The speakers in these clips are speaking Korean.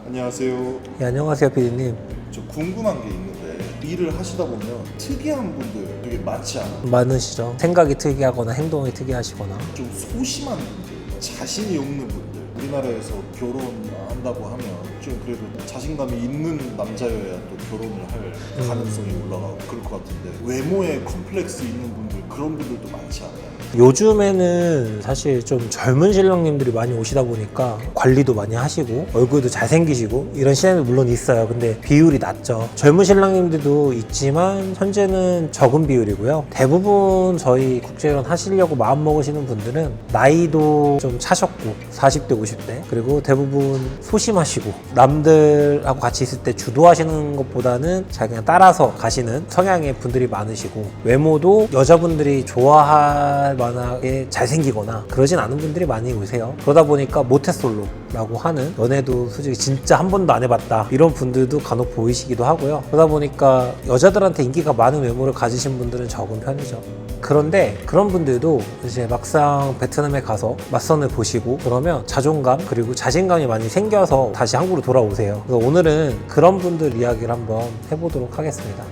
안녕하세요. 네, 안녕하세요, 피디님. 저 궁금한 게 있는데 일을 하시다 보면 특이한 분들 되게 많지 않아요? 많으시죠? 생각이 특이하거나 행동이 특이하시거나. 좀 소심한 분들, 자신이 없는 분들. 우리나라에서 결혼한다고 하면 좀 그래도 자신감이 있는 남자여야 또 결혼을 할 가능성이 올라가고 그럴 것 같은데 외모에 컴플렉스 있는 분들 그런 분들도 많지 않아요? 요즘에는 사실 좀 젊은 신랑님들이 많이 오시다 보니까 관리도 많이 하시고 얼굴도 잘생기시고 이런 시장도 물론 있어요. 근데 비율이 낮죠. 젊은 신랑님들도 있지만 현재는 적은 비율이고요. 대부분 저희 국제결혼 하시려고 마음먹으시는 분들은 나이도 좀 차셨고 40대 50대 그리고 대부분 소심하시고 남들하고 같이 있을 때 주도하시는 것보다는 잘 그냥 따라서 가시는 성향의 분들이 많으시고 외모도 여자분들이 좋아할 만하게 잘생기거나 그러진 않은 분들이 많이 오세요. 그러다 보니까 모태솔로라고 하는 연애도 솔직히 진짜 한 번도 안 해봤다 이런 분들도 간혹 보이시기도 하고요. 그러다 보니까 여자들한테 인기가 많은 외모를 가지신 분들은 적은 편이죠. 그런데 그런 분들도 이제 막상 베트남에 가서 맞선을 보시고 그러면 자존감 그리고 자신감이 많이 생겨서 다시 한국으로 돌아오세요. 그래서 오늘은 그런 분들 이야기를 한번 해보도록 하겠습니다.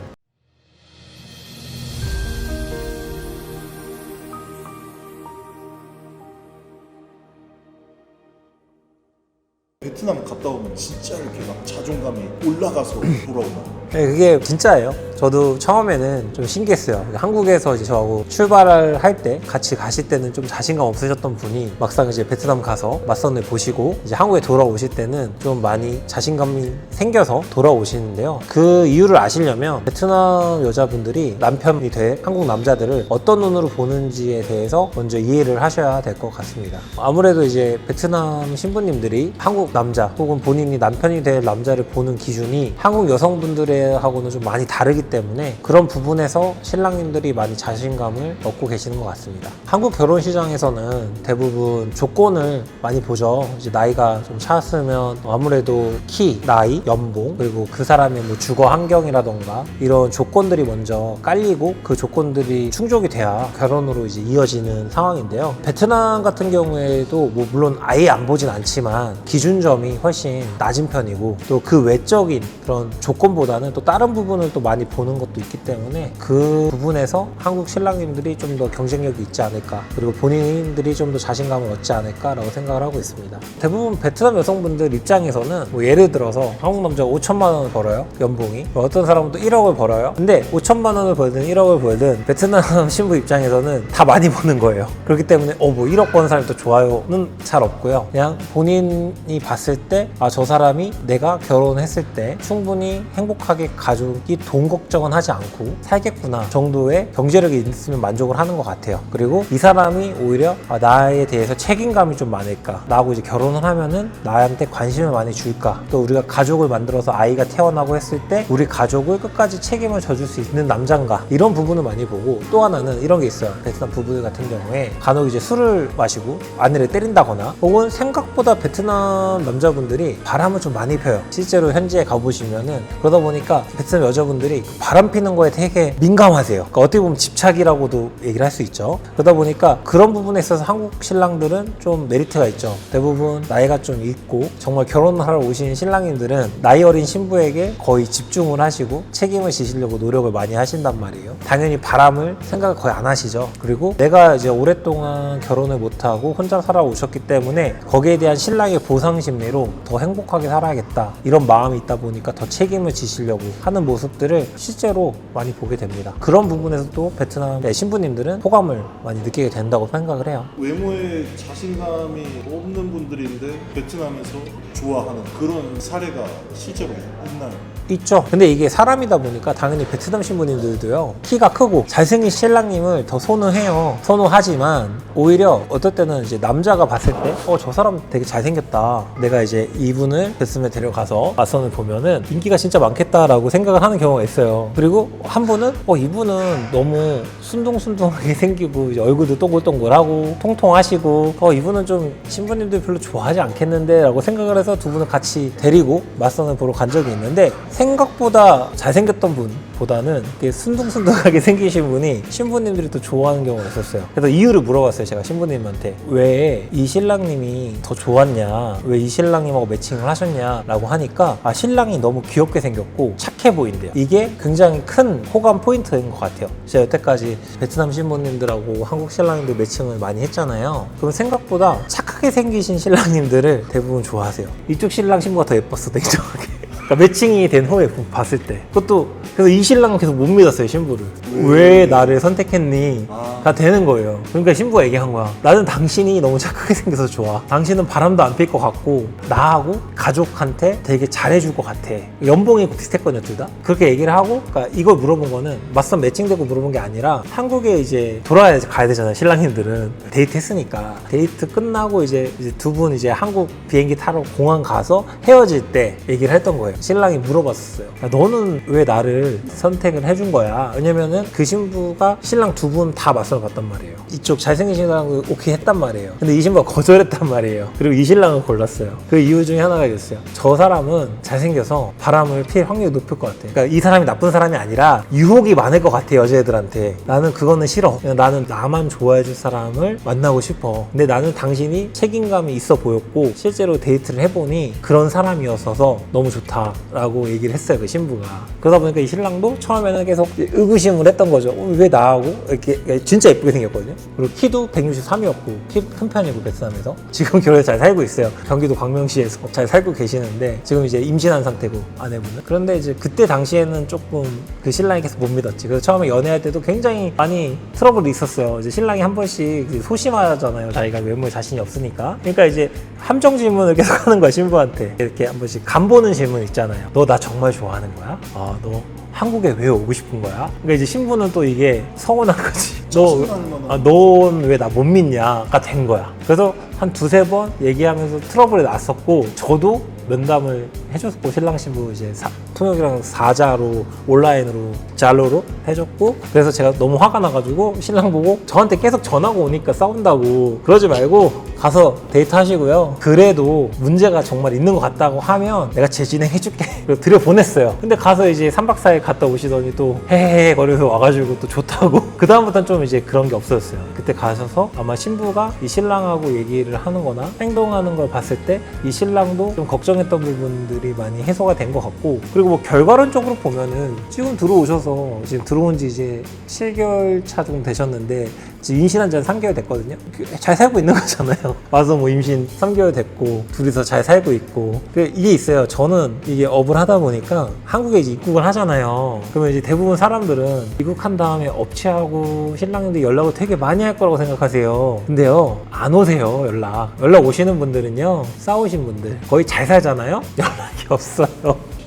베트남 갔다 오면 진짜 이렇게 막 자존감이 올라가서 돌아오나요? 네, 그게 진짜예요. 저도 처음에는 좀 신기했어요. 한국에서 이제 저하고 출발을 할 때 같이 가실 때는 좀 자신감 없으셨던 분이 막상 이제 베트남 가서 맞선을 보시고 이제 한국에 돌아오실 때는 좀 많이 자신감이 생겨서 돌아오시는데요. 그 이유를 아시려면 베트남 여자분들이 남편이 될 한국 남자들을 어떤 눈으로 보는지에 대해서 먼저 이해를 하셔야 될 것 같습니다. 아무래도 이제 베트남 신부님들이 한국 남자 혹은 본인이 남편이 될 남자를 보는 기준이 한국 여성분들하고는 좀 많이 다르기 때문에 그런 부분에서 신랑님들이 많이 자신감을 얻고 계시는 것 같습니다. 한국 결혼 시장에서는 대부분 조건을 많이 보죠. 이제 나이가 좀 차였으면 아무래도 키, 나이, 연봉 그리고 그 사람의 뭐 주거 환경이라던가 이런 조건들이 먼저 깔리고 그 조건들이 충족이 돼야 결혼으로 이제 이어지는 상황인데요. 베트남 같은 경우에도 뭐 물론 아예 안 보진 않지만 기준점이 훨씬 낮은 편이고 또 그 외적인 그런 조건보다는 또 다른 부분을 또 많이 보는 것도 있기 때문에 그 부분에서 한국 신랑님들이 좀 더 경쟁력이 있지 않을까 그리고 본인들이 좀 더 자신감을 얻지 않을까라고 생각을 하고 있습니다. 대부분 베트남 여성분들 입장에서는 뭐 예를 들어서 한국 남자가 5천만 원을 벌어요. 연봉이. 어떤 사람은 또 1억을 벌어요. 근데 5천만 원을 벌든 1억을 벌든 베트남 신부 입장에서는 다 많이 버는 거예요. 그렇기 때문에 뭐 1억 버는 사람이 또 좋아요는 잘 없고요. 그냥 본인이 봤을 때 아, 저 사람이 내가 결혼했을 때 충분히 행복하게 가족이 돈 걱정은 하지 않고 살겠구나 정도의 경제력이 있으면 만족을 하는 것 같아요. 그리고 이 사람이 오히려 나에 대해서 책임감이 좀 많을까, 나하고 이제 결혼을 하면은 나한테 관심을 많이 줄까, 또 우리가 가족을 만들어서 아이가 태어나고 했을 때 우리 가족을 끝까지 책임을 져줄 수 있는 남자인가, 이런 부분을 많이 보고, 또 하나는 이런 게 있어요. 베트남 부부들 같은 경우에 간혹 이제 술을 마시고 아내를 때린다거나 혹은 생각보다 베트남 남자분들이 바람을 좀 많이 펴요. 실제로 현지에 가보시면은. 그러다 보니까 베트남 여자분들이 바람 피는 거에 되게 민감하세요. 그러니까 어떻게 보면 집착이라고도 얘기를 할 수 있죠. 그러다 보니까 그런 부분에 있어서 한국 신랑들은 좀 메리트가 있죠. 대부분 나이가 좀 있고 정말 결혼을 하러 오신 신랑님들은 나이 어린 신부에게 거의 집중을 하시고 책임을 지시려고 노력을 많이 하신단 말이에요. 당연히 바람을 생각을 거의 안 하시죠. 그리고 내가 이제 오랫동안 결혼을 못하고 혼자 살아오셨기 때문에 거기에 대한 신랑의 보상 심리로 더 행복하게 살아야겠다 이런 마음이 있다 보니까 더 책임을 지시려고 하는 모습들을 실제로 많이 보게 됩니다. 그런 부분에서도 베트남 신부님들은 호감을 많이 느끼게 된다고 생각을 해요. 외모에 자신감이 없는 분들인데 베트남에서 좋아하는 그런 사례가 실제로 있나요? 있죠. 근데 이게 사람이다 보니까 당연히 베트남 신부님들도요, 키가 크고 잘생긴 신랑님을 더 선호해요. 선호하지만 오히려 어떨 때는 이제 남자가 봤을 때 저 사람 되게 잘생겼다, 내가 이제 이분을 베트남에 데려가서 맞선을 보면은 인기가 진짜 많겠다라고 생각을 하는 경우가 있어요. 그리고 한 분은 이분은 너무 순둥순둥하게 생기고 이제 얼굴도 동글동글하고 통통하시고 이분은 좀 신부님들 별로 좋아하지 않겠는데 라고 생각을 해서 두 분을 같이 데리고 맞선을 보러 간 적이 있는데 생각보다 잘생겼던 분 보다는 이렇게 순둥순둥하게 생기신 분이 신부님들이 또 좋아하는 경우가 있었어요. 그래서 이유를 물어봤어요. 제가 신부님한테 왜 이 신랑님이 더 좋았냐, 왜 이 신랑님하고 매칭을 하셨냐 라고 하니까 신랑이 너무 귀엽게 생겼고 착해 보인대요. 이게 굉장히 큰 호감 포인트인 것 같아요. 제가 여태까지 베트남 신부님들하고 한국 신랑님들 매칭을 많이 했잖아요. 그럼 생각보다 착하게 생기신 신랑님들을 대부분 좋아하세요. 이쪽 신랑 신부가 더 예뻤어, 냉정하게. 그러니까 매칭이 된 후에 봤을 때. 그것도 그래서 이 신랑은 계속 못 믿었어요, 신부를. 왜 나를 선택했니? 가 되는 거예요. 그러니까 신부가 얘기한 거야. 나는 당신이 너무 착하게 생겨서 좋아. 당신은 바람도 안 필 것 같고 나하고 가족한테 되게 잘해줄 것 같아. 연봉이 비슷했거든요, 둘 다. 그렇게 얘기를 하고, 그러니까 이걸 물어본 거는 맞선 매칭되고 물어본 게 아니라 한국에 이제 돌아야 가야 되잖아요, 신랑님들은. 데이트 했으니까. 데이트 끝나고 이제 두 분 이제 한국 비행기 타러 공항 가서 헤어질 때 얘기를 했던 거예요. 신랑이 물어봤었어요. 야, 너는 왜 나를 선택을 해준 거야? 왜냐면은 그 신부가 신랑 두 분 다 맞선 봤단 말이에요. 이쪽 잘생긴 신랑도 오케이 했단 말이에요. 근데 이 신부가 거절했단 말이에요. 그리고 이 신랑을 골랐어요. 그 이유 중에 하나가 있었어요. 저 사람은 잘생겨서 바람을 필 확률이 높을 것 같아. 그러니까 이 사람이 나쁜 사람이 아니라 유혹이 많을 것 같아, 여자애들한테. 나는 그거는 싫어. 그냥 나는 나만 좋아해줄 사람을 만나고 싶어. 근데 나는 당신이 책임감이 있어 보였고 실제로 데이트를 해보니 그런 사람이었어서 너무 좋다 라고 얘기를 했어요, 그 신부가. 그러다 보니까 이 신랑도 처음에는 계속 의구심을 했던 거죠. 왜 나하고? 이렇게 진짜 예쁘게 생겼거든요. 그리고 키도 163이었고 키 큰 편이고 베트남에서 지금 결혼해서 잘 살고 있어요. 경기도 광명시에서 잘 살고 계시는데 지금 이제 임신한 상태고 아내분은. 그런데 이제 그때 당시에는 조금 그 신랑이 계속 못 믿었지. 그래서 처음에 연애할 때도 굉장히 많이 트러블이 있었어요. 이제 신랑이 한 번씩 소심하잖아요, 자기가 외모에 자신이 없으니까. 그러니까 이제 함정 질문을 계속 하는 거야, 신부한테. 이렇게 한 번씩 간 보는 질문 있잖아요. 너 나 정말 좋아하는 거야? 너 한국에 왜 오고 싶은 거야? 그러니까 이제 신부는 또 이게 서운한 거지. 넌 왜 나 못 믿냐?가 된 거야. 그래서 한 두세 번 얘기하면서 트러블이 났었고, 저도 면담을 해줬고, 신랑 신부 이제 통역이랑 사자로 온라인으로 잘로로 해줬고, 그래서 제가 너무 화가 나가지고 신랑 보고 저한테 계속 전화가 오니까 싸운다고 그러지 말고 가서 데이트 하시고요. 그래도 문제가 정말 있는 것 같다고 하면 내가 재진행해줄게. 그리고 들여보냈어요. 근데 가서 이제 3박 4일 갔다 오시더니 또 헤헤헤 거리면서 와가지고 또 좋다고. 그 다음부터는 좀 이제 그런 게 없어졌어요. 그때 가셔서 아마 신부가 이 신랑하고 얘기를 하는 거나 행동하는 걸 봤을 때 이 신랑도 좀 걱정했던 부분들이 많이 해소가 된 것 같고, 그리고 뭐 결과론적으로 보면은 지금 들어오셔서 지금 들어온 지 이제 7개월 차 정도 되셨는데 지금 임신한 지 한 3개월 됐거든요. 잘 살고 있는 거잖아요. 와서 뭐 임신 3개월 됐고 둘이서 잘 살고 있고. 이게 있어요. 저는 이게 업을 하다 보니까 한국에 이제 입국을 하잖아요. 그러면 이제 대부분 사람들은 입국한 다음에 업체하고 신랑님들 연락을 되게 많이 할 거라고 생각하세요. 근데요, 안 오세요. 연락 오시는 분들은요, 싸우신 분들 거의 잘 살잖아요. 연락이 없어요.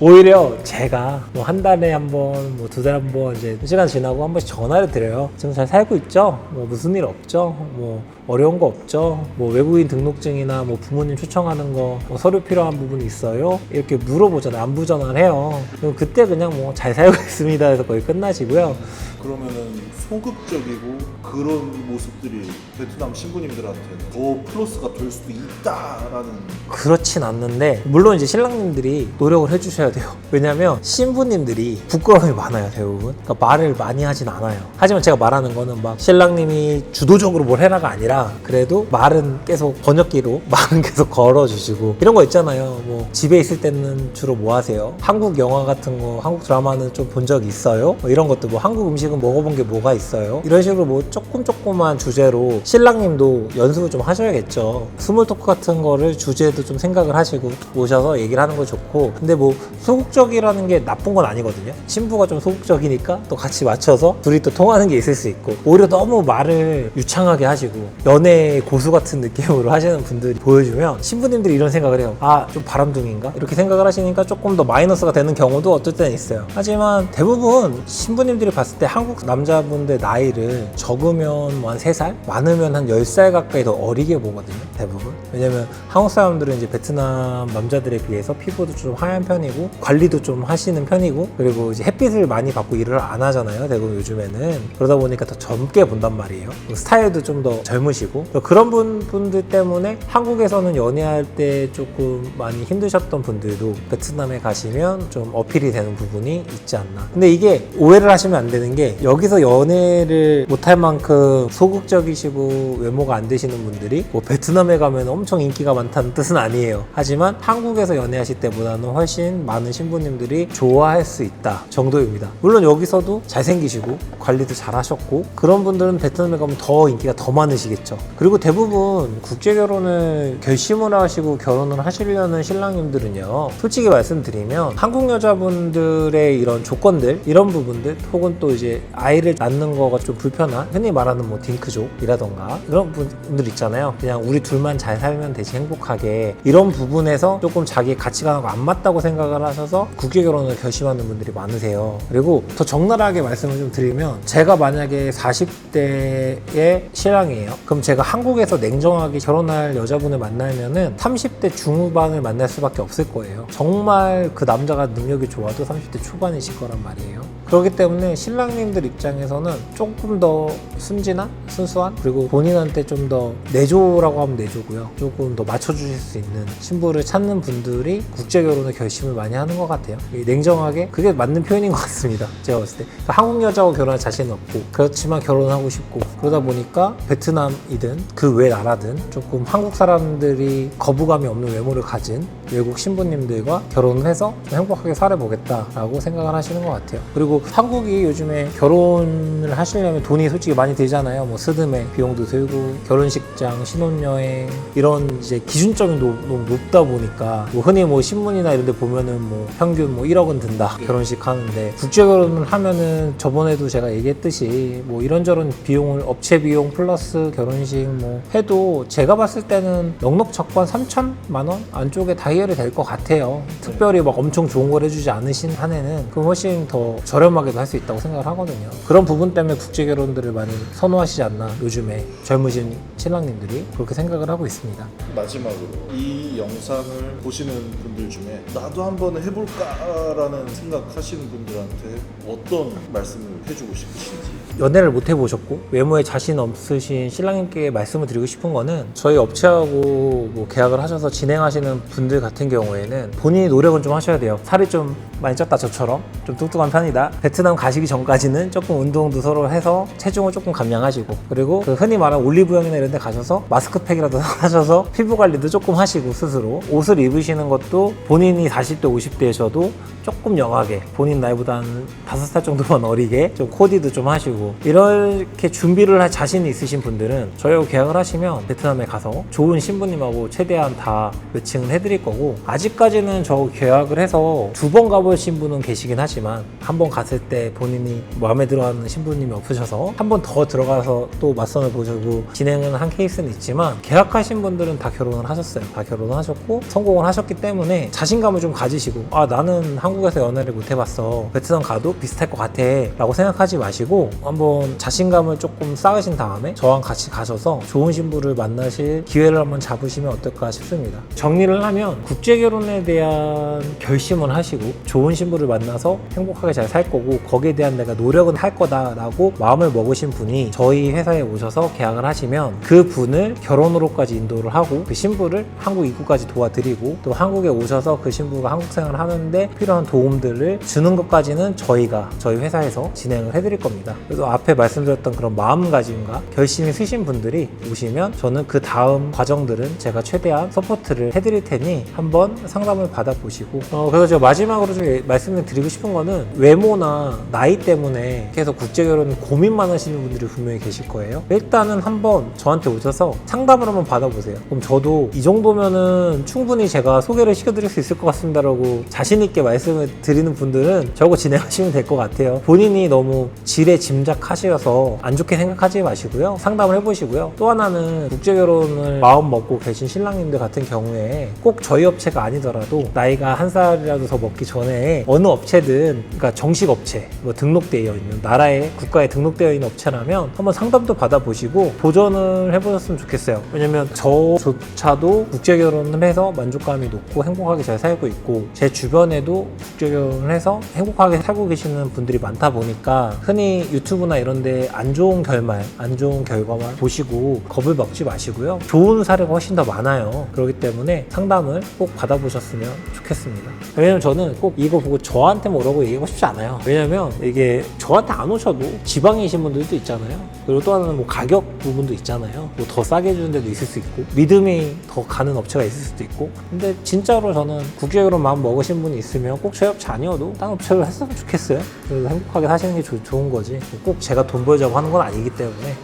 오히려 제가 뭐 한 달에 한 번, 뭐 두 달에 한 번 이제 시간 지나고 한 번씩 전화를 드려요. 지금 잘 살고 있죠? 뭐 무슨 일 없죠? 뭐 어려운 거 없죠? 뭐 외국인 등록증이나 뭐 부모님 초청하는 거, 뭐 서류 필요한 부분 있어요? 이렇게 물어보잖아요. 안부 전화를 해요. 그럼 그때 그냥 뭐 잘 살고 있습니다 해서 거의 끝나시고요. 그러면은 소극적이고 그런 모습들이 베트남 신부님들한테는 더 플러스가 될 수도 있다라는. 그렇진 않는데, 물론 이제 신랑님들이 노력을 해주셔야 돼요. 왜냐면 신부님들이 부끄러움이 많아요, 대부분. 그러니까 말을 많이 하진 않아요. 하지만 제가 말하는 거는 막 신랑님이 주도적으로 뭘 해라가 아니라 그래도 말은 계속 번역기로 말은 계속 걸어주시고, 이런 거 있잖아요. 뭐 집에 있을 때는 주로 뭐 하세요? 한국 영화 같은 거, 한국 드라마는 좀 본 적 있어요? 뭐 이런 것도, 뭐 한국 음식은 먹어본 게 뭐가 있어요? 이런 식으로 뭐 조그만 주제로 신랑님도 연습을 좀 하셔야겠죠. 스몰 토크 같은 거를 주제도 좀 생각을 하시고 모셔서 얘기를 하는 거 좋고. 근데 뭐 소극적이라는 게 나쁜 건 아니거든요. 신부가 좀 소극적이니까 또 같이 맞춰서 둘이 또 통하는 게 있을 수 있고, 오히려 너무 말을 유창하게 하시고 연애 고수 같은 느낌으로 하시는 분들이 보여주면 신부님들이 이런 생각을 해요. 좀 바람둥이인가? 이렇게 생각을 하시니까 조금 더 마이너스가 되는 경우도 어떨 때는 있어요. 하지만 대부분 신부님들이 봤을 때 한국 남자분들 나이를 적으면 뭐 한 3살? 많으면 한 10살 가까이 더 어리게 보거든요, 대부분. 왜냐면 한국 사람들은 이제 베트남 남자들에 비해서 피부도 좀 하얀 편이고 관리도 좀 하시는 편이고 그리고 이제 햇빛을 많이 받고 일을 안 하잖아요, 대부분 요즘에는. 그러다 보니까 더 젊게 본단 말이에요. 스타일도 좀 더 젊으시고 그런 분들 때문에 한국에서는 연애할 때 조금 많이 힘드셨던 분들도 베트남에 가시면 좀 어필이 되는 부분이 있지 않나. 근데 이게 오해를 하시면 안 되는 게 여기서 연애를 못할 만큼 소극적이시고 외모가 안 되시는 분들이 뭐 베트남에 가면 엄청 인기가 많다는 뜻은 아니에요. 하지만 한국에서 연애하실 때보다는 훨씬 많은 신부님들이 좋아할 수 있다 정도입니다. 물론 여기서도 잘생기시고 관리도 잘 하셨고 그런 분들은 베트남에 가면 더 인기가 더 많으시겠죠. 그리고 대부분 국제결혼을 결심을 하시고 결혼을 하시려는 신랑님들은요, 솔직히 말씀드리면 한국 여자분들의 이런 조건들, 이런 부분들, 혹은 또 이제 아이를 낳는 거가 좀 불편한, 흔히 말하는 뭐 딩크족이라던가 이런 분들 있잖아요. 그냥 우리 둘만 잘 살면 되지 행복하게, 이런 부분에서 조금 자기 가치관하고 안 맞다고 생각을 하셔서 국제결혼을 결심하는 분들이 많으세요. 그리고 더 적나라하게 말씀을 좀 드리면, 제가 만약에 40대의 신랑이에요. 그럼 제가 한국에서 냉정하게 결혼할 여자분을 만나면은 30대 중후반을 만날 수밖에 없을 거예요. 정말 그 남자가 능력이 좋아도 30대 초반이실 거란 말이에요. 그렇기 때문에 신랑님들 입장에서는 조금 더 순진한, 순수한, 그리고 본인한테 좀 더 내조라고 하면 내조고요, 조금 더 맞춰주실 수 있는 신부를 찾는 분들이 국제결혼을 결심을 많이 하는 것 같아요. 냉정하게 그게 맞는 표현인 것 같습니다, 제가 봤을 때. 그러니까 한국 여자하고 결혼할 자신은 없고 그렇지만 결혼하고 싶고, 그러다 보니까 베트남이든 그 외 나라든 조금 한국 사람들이 거부감이 없는 외모를 가진 외국 신부님들과 결혼을 해서 좀 행복하게 살아보겠다라고 생각을 하시는 것 같아요. 그리고 한국이 요즘에 결혼을 하시려면 돈이 솔직히 많이 들잖아요. 뭐 스드메 비용도 들고 결혼식장, 신혼여행, 이런 이제 기준점이 너무 높다 보니까 뭐 흔히 뭐 신문이나 이런 데 보면은 뭐 평균 뭐 1억은 든다 결혼식 하는데, 국제결혼을 하면은 저번에도 제가 얘기했듯이 뭐 이런저런 비용을, 업체 비용 플러스 결혼식 뭐 해도 제가 봤을 때는 넉넉 적고 한 3천만 원 안쪽에 다 해결이 될 것 같아요. 특별히 막 엄청 좋은 걸 해주지 않으신 한에는 그럼 훨씬 더 저렴하게도 할 수 있다고 생각을 하거든요. 그런 부분 때문에 국제결혼들을 많이 선호하시지 않나, 요즘에 젊으신 신랑님들이 그렇게 생각을 하고 있습니다. 마지막으로 이 영상을 보시는 분들 중에 나도 한번 해볼까라는 생각하시는 분들한테 어떤 말씀을 해주고 싶으신지. 연애를 못 해보셨고 외모에 자신 없으신 신랑님께 말씀을 드리고 싶은 거는, 저희 업체하고 뭐 계약을 하셔서 진행하시는 분들 같은 경우에는 본인이 노력은 좀 하셔야 돼요. 살이 좀 많이 쪘다, 저처럼 좀 뚱뚱한 편이다, 베트남 가시기 전까지는 조금 운동도 서로 해서 체중을 조금 감량하시고, 그리고 그 흔히 말하는 올리브영이나 이런 데 가셔서 마스크팩이라도 하셔서 피부 관리도 조금 하시고, 스스로 옷을 입으시는 것도 본인이 40대 50대에서도 조금 영하게, 본인 나이보다 한 5살 정도만 어리게 좀 코디도 좀 하시고, 이렇게 준비를 할 자신이 있으신 분들은 저희하고 계약을 하시면 베트남에 가서 좋은 신부님하고 최대한 다 매칭을 해드릴 거고, 아직까지는 저 계약을 해서 2번 가보신 분은 계시긴 하지만 한 번 갔을 때 본인이 마음에 들어하는 신부님이 없으셔서 한 번 더 들어가서 또 맞선을 보시고 진행을 한 케이스는 있지만, 계약하신 분들은 다 결혼을 하셨어요. 다 결혼을 하셨고 성공을 하셨기 때문에 자신감을 좀 가지시고, 아 나는 한국에서 연애를 못 해봤어, 베트남 가도 비슷할 것 같아 라고 생각하지 마시고 한번 자신감을 조금 쌓으신 다음에 저랑 같이 가셔서 좋은 신부를 만나실 기회를 한번 잡으시면 어떨까 싶습니다. 정리를 하면, 국제결혼에 대한 결심을 하시고 좋은 신부를 만나서 행복하게 잘 살 거고 거기에 대한 내가 노력은 할 거다라고 마음을 먹으신 분이 저희 회사에 오셔서 계약을 하시면 그 분을 결혼으로까지 인도를 하고 그 신부를 한국 입국까지 도와드리고, 또 한국에 오셔서 그 신부가 한국 생활을 하는데 필요한 도움들을 주는 것까지는 저희 회사에서 진행을 해드릴 겁니다. 그래서 앞에 말씀드렸던 그런 마음가짐과 결심이 쓰신 분들이 오시면 저는 그 다음 과정들은 제가 최대한 서포트를 해드릴 테니 한번 상담을 받아보시고, 그래서 제가 마지막으로 좀 말씀을 드리고 싶은 거는, 외모나 나이 때문에 계속 국제결혼 고민만 하시는 분들이 분명히 계실 거예요. 일단은 한번 저한테 오셔서 상담을 한번 받아보세요. 그럼 저도 이 정도면은 충분히 제가 소개를 시켜드릴 수 있을 것 같습니다라고 자신있게 말씀을 드리는 분들은 저하고 진행하시면 될 것 같아요. 본인이 너무 지레 짐작하셔서 안 좋게 생각하지 마시고요, 상담을 해보시고요. 또 하나는 국제결혼을 마음 먹고 계신 신랑님들 같은 경우에 꼭 저희 업체가 아니더라도 나이가 한 살이라도 더 먹기 전에 어느 업체든, 그러니까 정식 업체, 뭐 등록되어 있는 나라의 국가에 등록되어 있는 업체라면 한번 상담도 받아보시고 도전을 해보셨으면 좋겠어요. 왜냐면 저조차도 국제 결혼을 해서 만족감이 높고 행복하게 잘 살고 있고, 제 주변에도 국제 결혼을 해서 행복하게 살고 계시는 분들이 많다 보니까 흔히 유튜브나 이런데 안 좋은 결말, 안 좋은 결과만 보시고 겁을 먹지 마시고요. 좋은 사례가 훨씬 더 많아요. 그렇기 때문에 상담을 꼭 받아보셨으면 좋겠습니다. 왜냐면 저는 꼭 이거 보고 저한테 뭐라고 얘기하고 싶지 않아요. 왜냐면 이게 저한테 안 오셔도 지방이신 분들도 있잖아요. 그리고 또 하나는 뭐 가격 부분도 있잖아요. 뭐 더 싸게 해주는 데도 있을 수 있고, 믿음이 더 가는 업체가 있을 수도 있고. 근데 진짜로 저는 국제결혼 마음 먹으신 분이 있으면 꼭 저희 업체 아니어도 다른 업체로 했으면 좋겠어요. 그래서 행복하게 사시는 게 좋은 거지. 꼭 제가 돈 벌자고 하는 건 아니기 때문에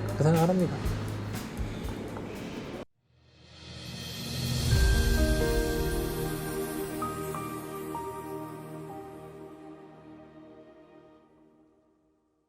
그렇게 생각을 합니다.